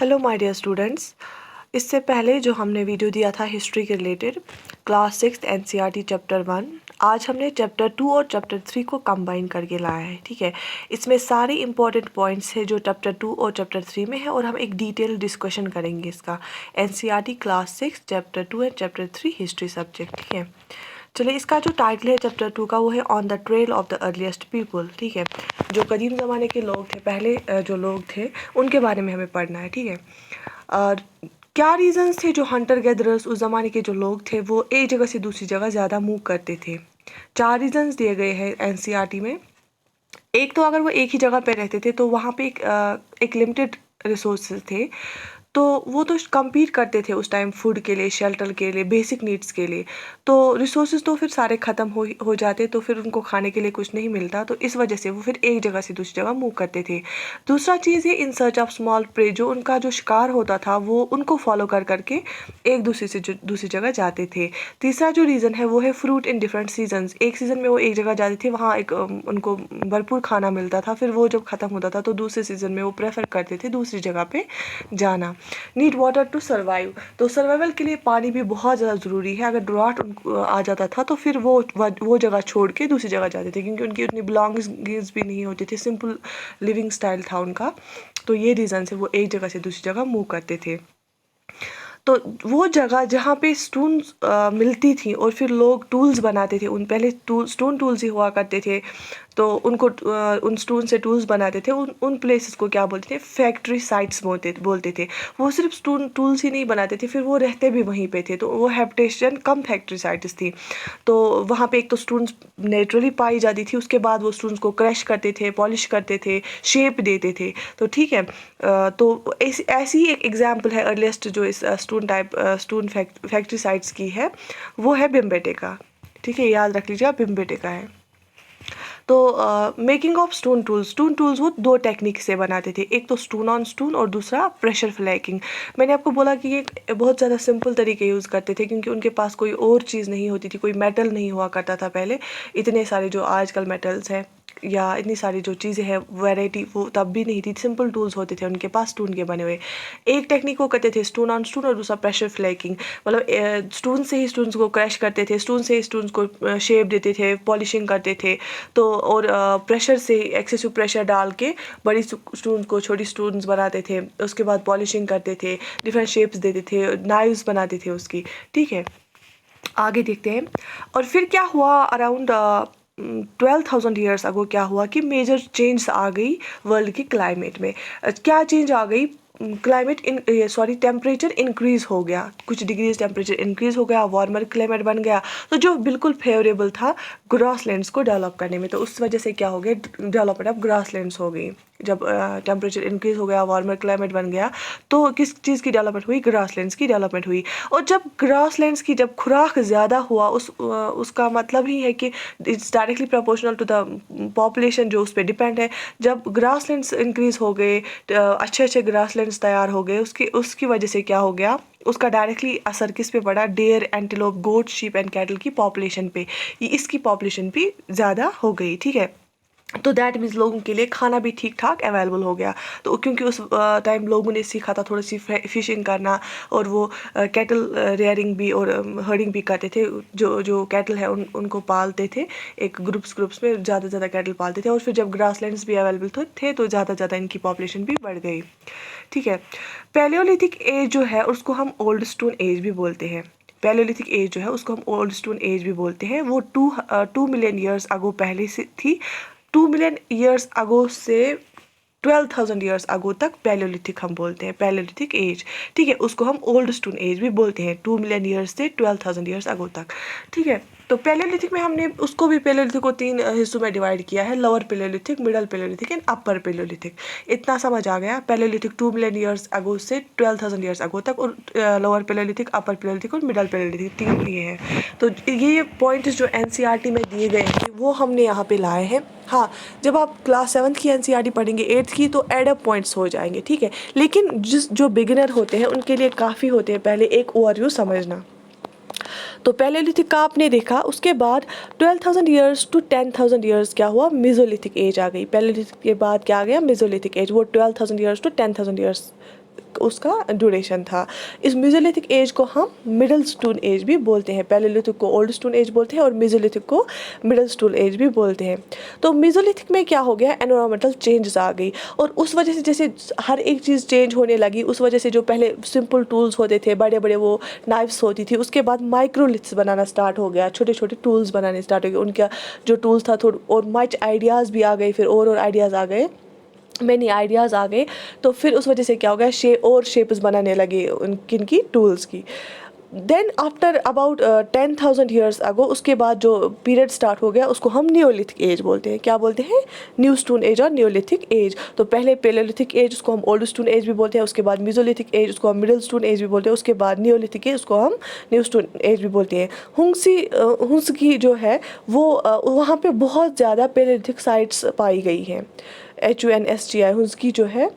Hello my dear students. इससे पहले जो हमने वीडियो दिया था हिस्ट्री के रिलेटेड क्लास 6 एनसीईआरटी चैप्टर 1, आज हमने चैप्टर 2 और चैप्टर 3 को कंबाइन करके लाया है। ठीक है, इसमें सारे इंपॉर्टेंट पॉइंट्स हैं जो चैप्टर 2 और चैप्टर 3 में है और हम एक डिटेल डिस्कशन करेंगे इसका। NCERT class 6 chapter 2 and chapter 3 history subject. ठीक है, चलिए इसका जो टाइटल है चैप्टर 2 का वो है on the trail of the earliest people. ठीक है, जो कदीम ज़माने के लोग थे, पहले जो लोग थे उनके बारे में हमें पढ़ना है। ठीक है, और क्या रीजंस थे जो हंटर गैदरर्स उस ज़माने के जो लोग थे वो एक जगह से दूसरी जगह ज़्यादा मूव करते थे। 4 रीजंस दिए गए हैं एनसीईआरटी में। एक तो अगर वो एक ही जगह पे रहते थे तो वहाँ पे एक लिमिटेड रिसोर्सेज थे, तो वो तो कम्पीट करते थे उस टाइम फूड के लिए, शेल्टर के लिए, बेसिक नीड्स के लिए। तो रिसोर्सेज तो फिर सारे ख़त्म हो जाते, तो फिर उनको खाने के लिए कुछ नहीं मिलता, तो इस वजह से वो फिर एक जगह से दूसरी जगह मूव करते थे। दूसरा चीज़ है in search of small prey, जो उनका जो शिकार होता था वो उनको फॉलो कर करके एक दूसरे से दूसरी जगह जाते थे। तीसरा जो रीज़न है वो है फ्रूट इन डिफरेंट सीजन्स। एक सीज़न में वो एक जगह जाते थे, वहाँ एक उनको भरपूर खाना मिलता था, फिर वो जब ख़त्म होता था तो दूसरे सीज़न में वो प्रेफर करते थे दूसरी जगह पे जाना। नीड वाटर टू सर्वाइव, तो सर्वाइवल के लिए पानी भी बहुत ज़्यादा ज़रूरी है। अगर ड्राउट उनको आ जाता था तो फिर वो जगह छोड़ के दूसरी जगह जाते थे, क्योंकि उनकी उतनी बिलोंगिंग्स भी नहीं होती थी, सिंपल लिविंग स्टाइल था उनका। तो ये रीज़न से वो एक जगह से दूसरी जगह मूव करते थे। तो वो जगह जहाँ पे स्टोन मिलती थी और फिर लोग टूल्स बनाते थे, उन पहले स्टोन टूल्स ही हुआ करते थे, तो उनको उन स्टोन से टूल्स बनाते थे। उन प्लेसेस को क्या बोलते थे? फैक्ट्री साइट्स बोलते थे। वो सिर्फ स्टोन टूल्स ही नहीं बनाते थे, फिर वो रहते भी वहीं पे थे, तो वो हैबिटेशन कम फैक्ट्री साइट्स थी। तो वहाँ पे एक तो स्टोन्स नेचुरली पाई जाती थी, उसके बाद वो स्टोन्स को क्रश करते थे, पॉलिश करते थे, शेप देते थे। तो ठीक है, तो ऐसी ही एक एग्जाम्पल है अर्लीस्ट जो इस स्टोन फैक्ट्री साइट्स की है, वो है भिमबेटका। ठीक है, याद रख लीजिए, भिमबेटका है। तो मेकिंग ऑफ स्टोन टूल्स वो 2 टेक्निक से बनाते थे, एक तो स्टोन ऑन स्टोन और दूसरा प्रेशर फ्लैकिंग। मैंने आपको बोला कि ये बहुत ज़्यादा सिंपल तरीके यूज़ करते थे, क्योंकि उनके पास कोई और चीज़ नहीं होती थी, कोई मेटल नहीं हुआ करता था पहले। इतने सारे जो आजकल मेटल्स हैं या इतनी सारी जो चीज़ें हैं वैरायटी, वो तब भी नहीं थी, सिंपल टूल्स होते थे उनके पास स्टोन के बने हुए। एक टेक्निक वो करते थे स्टोन ऑन स्टोन और दूसरा प्रेशर फ्लैकिंग, मतलब स्टोन से ही स्टोन्स को क्रैश करते थे, स्टोन से ही स्टोन्स को शेप देते थे, पॉलिशिंग करते थे। तो और प्रेशर से एक्सेसिव प्रेशर डाल के बड़ी स्टोन्स को छोटी स्टोन्स बनाते थे, उसके बाद पॉलिशिंग करते थे, डिफरेंट शेप्स देते थे, नाइव्स बनाते थे उसकी। ठीक है, आगे देखते हैं। और फिर क्या हुआ अराउंड 12,000 ईयर्स अगो, क्या हुआ कि मेजर चेंज आ गई वर्ल्ड की क्लाइमेट में। क्या चेंज आ गई? टेम्परेचर इंक्रीज़ हो गया, कुछ डिग्रीज टेम्परेचर इंक्रीज़ हो गया, वार्मर क्लाइमेट बन गया, तो जो बिल्कुल फेवरेबल था ग्रासलैंड्स को डेवलप करने में, तो उस वजह से क्या हो गया? डेवलपमेंट ऑफ ग्रासलैंड्स हो गई। जब टेम्परेचर इंक्रीज़ हो गया, वार्मर क्लाइमेट बन गया, तो किस चीज़ की डेवलपमेंट हुई? ग्रासलैंड्स की डेवलपमेंट हुई। और जब ग्रासलैंड्स की जब खुराक ज़्यादा हुआ, उसका मतलब ही है कि it's directly proportional to the population जो उस पर डिपेंड है। जब ग्रासलैंड्स इंक्रीज़ हो गए, अच्छे अच्छे ग्रासलैंड्स तैयार हो गए, उसकी वजह से क्या हो गया? उसका डायरेक्टली असर किस पे पड़ा? Deer, antelope, goat, sheep and cattle की पॉपुलेशन पे। इसकी पॉपुलेशन भी ज़्यादा हो गई। ठीक है, तो दैट मीन्स लोगों के लिए खाना भी ठीक ठाक अवेलेबल हो गया। तो क्योंकि उस टाइम लोगों ने सीखा था थोड़ी सी फिशिंग करना, और वो कैटल रेयरिंग भी और हर्डिंग भी करते थे। जो कैटल है उनको पालते थे, एक ग्रुप्स में ज़्यादा कैटल पालते थे, और फिर जब ग्रासलैंड्स भी अवेलेबल थे तो ज़्यादा इनकी पॉपुलेशन भी बढ़ गई। ठीक है, पैलियोलिथिक एज जो है उसको हम ओल्ड स्टोन एज भी बोलते हैं। पैलियोलिथिक एज जो है उसको हम ओल्ड स्टोन एज भी बोलते हैं। वो 2 मिलियन ईयर्स अगो पहले से थी। 2 मिलियन ईयर्स अगो से 12,000 ईयर्स अगो तक पैलियोलिथिक हम बोलते हैं, पैलियोलिथिक एज। ठीक है, उसको हम ओल्ड स्टोन एज भी बोलते हैं, 2 मिलियन ईयर्स से 12,000 ईयर्स अगो तक। ठीक है, तो पैलियोलिथिक में हमने उसको भी पैलियोलिथिक को 3 हिस्सों में डिवाइड किया है, lower Palaeolithic, middle Palaeolithic and upper Palaeolithic. इतना समझ आ गया? पैलियोलिथिक 2 मिलियन ईयर्स अगो से 12,000 ईयर्स अगो तक, और लोअर पैलियोलिथिक, अपर पैलियोलिथिक और मिडल पैलियोलिथिक, 3 ये हैं। तो ये पॉइंट्स जो एनसीईआरटी में दिए गए हैं वो हमने यहाँ पे लाए हैं। हाँ, जब आप क्लास 7 की एनसीईआरटी पढ़ेंगे, 8th की, तो एडअप पॉइंट्स हो जाएंगे। ठीक है, लेकिन जो बिगिनर होते हैं उनके लिए काफ़ी होते हैं पहले एक ओवरव्यू समझना। तो पैलियोलिथिक का आपने देखा, उसके बाद 12,000 ईयर्स टू 10,000 ईयर्स क्या हुआ? मेसोलिथिक एज आ गई। पैलियोलिथिक के बाद क्या आ गया? Mesolithic as. वो 12,000 ईयर्स टू 10,000 ईयर्स उसका ड्यूरेशन था। इस मेसोलिथिक एज को हम मिडल स्टोन एज भी बोलते हैं। पैलेलिथिक को ओल्ड स्टोन एज बोलते हैं और मेसोलिथिक को मिडल स्टोन एज भी बोलते हैं। तो मेसोलिथिक में क्या हो गया, एनवायरमेंटल चेंजेस आ गई और उस वजह से जैसे हर एक चीज़ चेंज होने लगी, उस वजह से जो पहले सिंपल टूल्स होते थे, बड़े बड़े वो नाइफ्स होती थी, उसके बाद माइक्रोलिथ्स बनाना स्टार्ट हो गया, छोटे छोटे टूल्स बनाने स्टार्ट हो गए। उनका जो टूल्स था थोड़ा और मच आइडियाज़ भी आ गए, फिर और आइडियाज़ आ गए, मैनी आइडियाज़ आ गए। तो फिर उस वजह से क्या हो गया, शेप्स बनाने लगे किनकी, टूल्स की। Then after about 10,000 years ago, उसके बाद जो पीरियड स्टार्ट हो गया उसको हम न्योलिथिक एज बोलते हैं। क्या बोलते हैं, न्यू स्टोन एज और न्योलिथिक एज। तो पहले पैलेलिथिक एज, उसको हम ओल्ड स्टोन एज भी बोलते हैं, उसके बाद मेसोलिथिक एज, उसको हम मिडिल स्टोन एज भी बोलते हैं, उसके बाद न्योलिथिक एज, उसको हम न्यू स्टोन एज भी बोलते हैं। हुंसकी जो है वो वहाँ पे बहुत ज़्यादा पैलेलिथिक साइट्स पाई गई हैं। HUNSGI, हुंसकी जो है,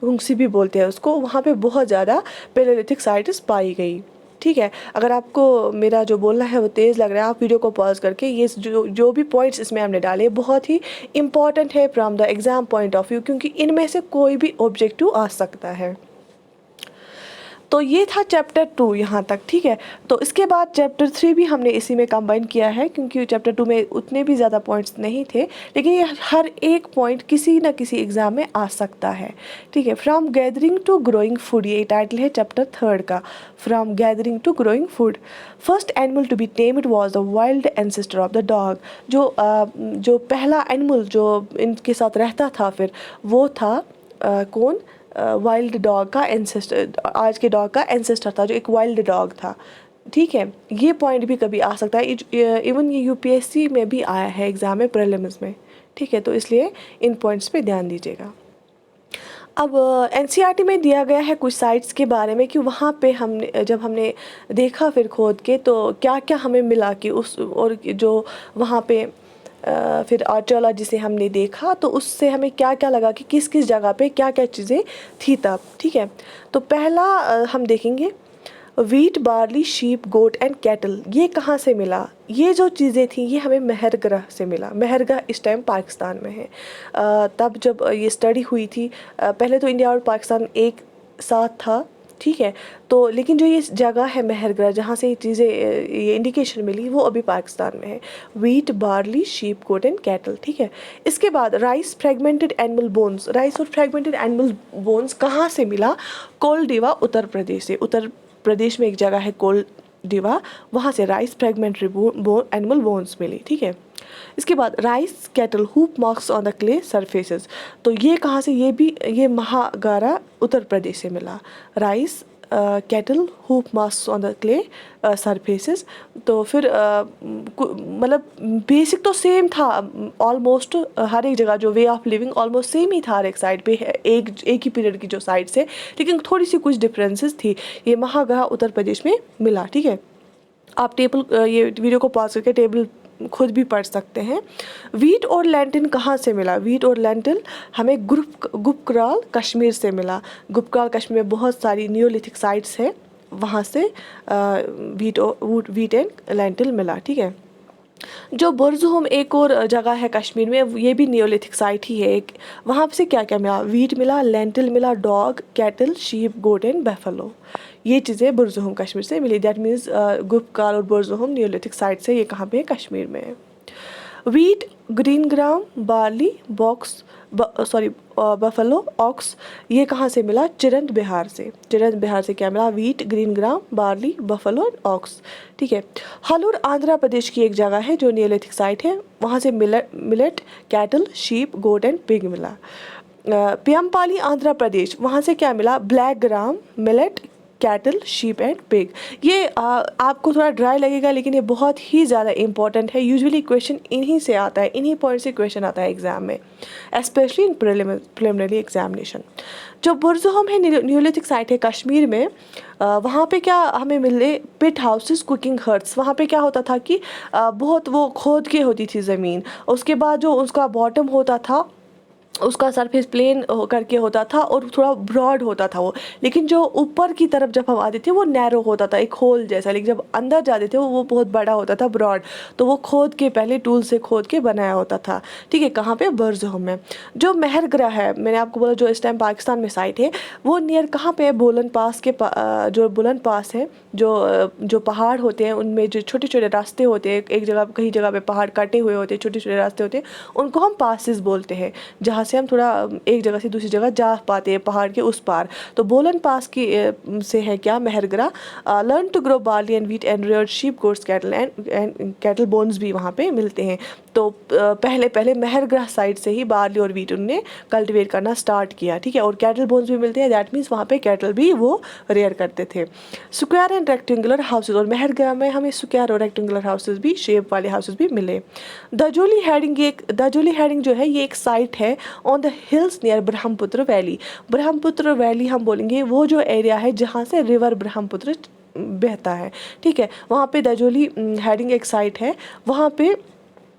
हुंसी भी बोलते हैं उसको, वहाँ पे बहुत ज़्यादा पैलेलिथिक साइट्स पाई गई। ठीक है, अगर आपको मेरा जो बोलना है वो तेज़ लग रहा है, आप वीडियो को पॉज करके ये जो भी पॉइंट्स इसमें हमने डाले बहुत ही इंपॉर्टेंट है from the exam point of view, क्योंकि इनमें से कोई भी ऑब्जेक्टिव आ सकता है। तो ये था चैप्टर 2 यहाँ तक। ठीक है, तो इसके बाद चैप्टर 3 भी हमने इसी में कंबाइन किया है, क्योंकि चैप्टर 2 में उतने भी ज़्यादा पॉइंट्स नहीं थे, लेकिन ये हर एक पॉइंट किसी न किसी एग्ज़ाम में आ सकता है। ठीक है, from gathering to growing food, ये टाइटल है चैप्टर 3 का, from gathering to growing food. First animal to be tamed was the wild ancestor of the dog. जो पहला एनिमल जो इनके साथ रहता था फिर वो था कौन, वाइल्ड डॉग का एंसेस्टर, आज के डॉग का एंसेस्टर था, जो एक वाइल्ड डॉग था। ठीक है, ये पॉइंट भी कभी आ सकता है, इवन ये UPSC में भी आया है एग्ज़ाम में, प्रीलिम्स में। ठीक है, तो इसलिए इन पॉइंट्स पे ध्यान दीजिएगा। अब NCERT में दिया गया है कुछ साइट्स के बारे में कि वहाँ पे जब हमने देखा फिर खोद के, तो क्या क्या हमें मिला कि उस, और जो वहाँ पे फिर आर्कियोलॉजी से हमने देखा तो उससे हमें क्या क्या लगा कि किस किस जगह पे क्या क्या चीज़ें थी तब। ठीक है, तो पहला हम देखेंगे wheat, barley, sheep, goat and cattle. ये कहाँ से मिला, ये जो चीज़ें थी ये हमें मेहरगढ़ से मिला। मेहरगढ़ इस टाइम पाकिस्तान में है। तब जब ये स्टडी हुई थी, पहले तो इंडिया और पाकिस्तान एक साथ था। ठीक है, तो लेकिन जो ये जगह है मेहरगढ़, जहाँ से ये चीज़ें, ये इंडिकेशन मिली, वो अभी पाकिस्तान में है। Wheat, barley, sheep, goat and cattle. ठीक है, इसके बाद rice, fragmented animal bones. Rice और फ्रेगमेंटेड एनिमल बोन्स कहाँ से मिला, कोलडीवा, उत्तर प्रदेश से। उत्तर प्रदेश में एक जगह है कोलडीवा, वहाँ से राइस फ्रेगमेंटरी एनिमल बोन्स मिली। ठीक है, इसके बाद rice, cattle, hoop marks on the clay surfaces. तो ये कहाँ से, ये महागारा उत्तर प्रदेश से मिला। Rice, cattle, hoop marks on the clay surfaces. तो फिर मतलब बेसिक तो सेम था ऑलमोस्ट, हर एक जगह जो way of living almost same ही था हर एक साइड पे, एक ही पीरियड की जो साइड से, लेकिन थोड़ी सी कुछ डिफरेंसेस थी। ये महागारा उत्तर प्रदेश में मिला। ठीक है, आप टेबल, ये वीडियो को पॉज करके टेबल खुद भी पढ़ सकते हैं। वीट और लेंटिल कहाँ से मिला, वीट और लेंटिल हमें गुपकराल कश्मीर से मिला। गुपकराल कश्मीर में बहुत सारी न्योलिथिक साइट्स है, वहाँ से वीट एंड लेंटिल मिला। ठीक है, जो बुरज़ुहम एक और जगह है कश्मीर में, ये भी न्योलिथिक साइट ही है एक, वहाँ से क्या क्या मिला, वीट मिला, लेंटिल मिला, dog, cattle, sheep, goat and buffalo. ये चीज़ें बुरज़ुहम कश्मीर से मिली। दैट मीन्स गुपकार और बुरज़ुहम न्योलिथिक साइट से, ये कहाँ पे है, कश्मीर में है। Wheat, green gram, barley, buffalo, ox, ये कहाँ से मिला, चिरंद बिहार से। चिरंद बिहार से क्या मिला, wheat, green gram, barley, buffalo and ox. ठीक है, हलूर आंध्र प्रदेश की एक जगह है जो न्योलिथिक साइट है, वहाँ से millet, cattle, sheep, goat and pig मिला। पियमपाली आंध्र प्रदेश, वहाँ से क्या मिला, black gram, millet, cattle, sheep and pig. ये आपको थोड़ा ड्राई लगेगा, लेकिन ये बहुत ही ज़्यादा इंपॉर्टेंट है। यूजुअली क्वेश्चन इन्हीं से आता है, इन्हीं पॉइंट से क्वेश्चन आता है एग्जाम में, स्पेशली इन प्रिलिमिनरी एग्जामिनेशन। जो बुरज़ुहम है न्योलिथिक साइट है कश्मीर में, वहाँ पे क्या हमें मिले, पिट हाउसेस, कुकिंग हट्स। वहाँ पे क्या होता था कि बहुत वो खोद के होती थी ज़मीन, उसके बाद जो उसका बॉटम होता था उसका सरफेस प्लेन करके होता था और थोड़ा ब्रॉड होता था वो, लेकिन जो ऊपर की तरफ जब हम आते थे वो नैरो होता था, एक होल जैसा, लेकिन जब अंदर जाते थे वो बहुत बड़ा होता था, ब्रॉड। तो वो खोद के पहले टूल से खोद के बनाया होता था, ठीक है। कहाँ पे? बुर्ज़होम में। जो मेहर ग्रह है, मैंने आपको बोला जो इस टाइम पाकिस्तान में साइट है, वो नियर कहाँ पे है? बोलन पास के जो बुलंद पास है, जो पहाड़ होते हैं उनमें जो छोटे छोटे रास्ते होते हैं, एक जगह कहीं जगह पे पहाड़ काटे हुए होते हैं, छोटे छोटे रास्ते होते हैं, उनको हम पासिस बोलते हैं, जहाँ से हम थोड़ा एक जगह से दूसरी जगह जा पाते हैं पहाड़ के उस पार। तो बोलन पास की से है क्या? Mehrgarh. Learn to grow barley and wheat and rare sheep goats cattle and cattle bones भी वहाँ पे मिलते हैं। तो पहले पहले मेहरगरा साइड से ही बार्ली और व्हीट उनने कल्टिवेट करना स्टार्ट किया, ठीक है। और कैटल बोन्स भी मिलते हैं, दैट मीन्स वहाँ पे कैटल भी वो रेयर करते थे। स्क्वायर एंड रेक्टेंगुलर हाउसेज, और मेहरगरा में हमें स्क्वायर और रेक्टेंगुलर हाउसेज भी, शेप वाले हाउसेज भी मिले। दजोली हेडिंग जो है ये एक साइट है on the hills near Brahmaputra valley. Brahmaputra valley हम बोलेंगे वो जो एरिया है जहाँ से रिवर ब्रह्मपुत्र बहता है, ठीक है। वहाँ पे दजोली हेडिंग एक साइट है, वहाँ पे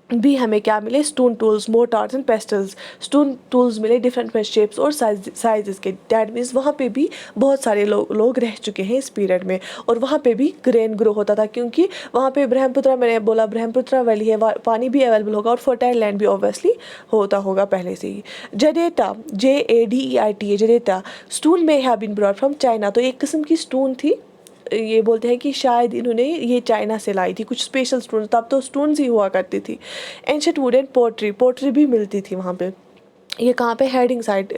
भी हमें क्या मिले? Stone tools, motors and pastels. Stone tools मिले डिफरेंट शेप्स और साइजेस के, दैट मीन्स वहाँ पे भी बहुत सारे लोग रह चुके हैं इस पीरियड में। और वहाँ पे भी ग्रेन ग्रो होता था, क्योंकि वहाँ पे ब्रह्मपुत्र, मैंने बोला ब्रह्मपुत्र वैली है, पानी भी अवेलेबल होगा और फर्टाइल लैंड भी ऑब्वियसली होता होगा पहले से ही। जडेटा, JADEIT, जडेटा स्टून में have been brought from China. तो एक किस्म की स्टून थी, ये बोलते हैं कि शायद इन्होंने ये चाइना से लाई थी, कुछ स्पेशल स्टोन, तब तो स्टोन्स ही हुआ करती थी। एंशिएंट वुड एंड पोट्री भी मिलती थी वहाँ पे। ये कहाँ पे? हेडिंग साइट,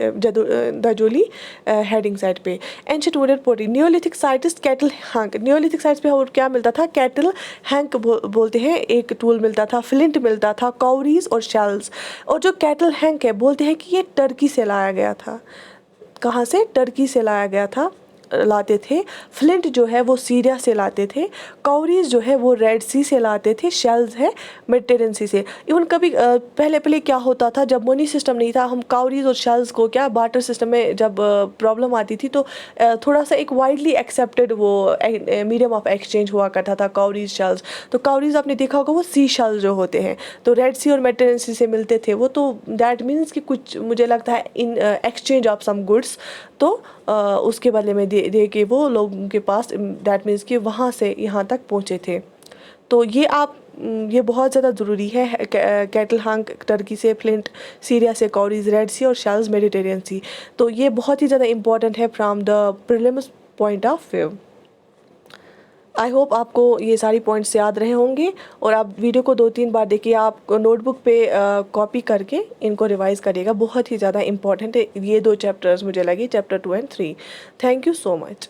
दजोली हेडिंग साइट पे। Ancient wood and pottery. Neolithic sites cattle हैंक, न्योलिथिक साइट्स पे और क्या मिलता था? कैटल हैंक बोलते हैं, एक टूल मिलता था, फ्लिंट मिलता था, कौरीज और शेल्स। और जो कैटल हैंक है बोलते हैं कि ये टर्की से लाया गया था। कहाँ से? टर्की से लाते थे। फ्लिंट जो है वो सीरिया से लाते थे। कौरीज जो है वो रेड सी से लाते थे। शेल्स है मेडिटेरियन सी से। इवन कभी पहले क्या होता था, जब मनी सिस्टम नहीं था, हम कौरीज और शेल्स को क्या बार्टर सिस्टम में जब प्रॉब्लम आती थी तो थोड़ा सा एक वाइडली एक्सेप्टेड वो मीडियम ऑफ एक्सचेंज हुआ करता था, कौरीज शेल्स। तो कौरीज आपने देखा होगा वो सी शेल्स जो होते हैं, तो रेड सी और मेडिटेरियन सी से मिलते थे वो। तो दैट मीन्स कि कुछ मुझे लगता है in exchange of some goods, तो उसके बदले में दे के वो लोगों के पास, दैट मीन्स कि वहाँ से यहाँ तक पहुँचे थे। तो ये बहुत ज़्यादा ज़रूरी है। कैटल हैंक टर्की से, फ्लिंट सीरिया से, कौरीज रेड सी और शेल्स मेडिटेरियन सी। तो ये बहुत ही ज़्यादा इंपॉर्टेंट है from the prelims point of view. I hope आपको ये सारी पॉइंट्स याद रहे होंगे और आप वीडियो को 2-3 बार देखिए। आप नोटबुक पे कॉपी करके इनको रिवाइज़ करिएगा, बहुत ही ज़्यादा इंपॉर्टेंट है ये 2 चैप्टर्स मुझे लगे, chapter 2 and 3। Thank you so much.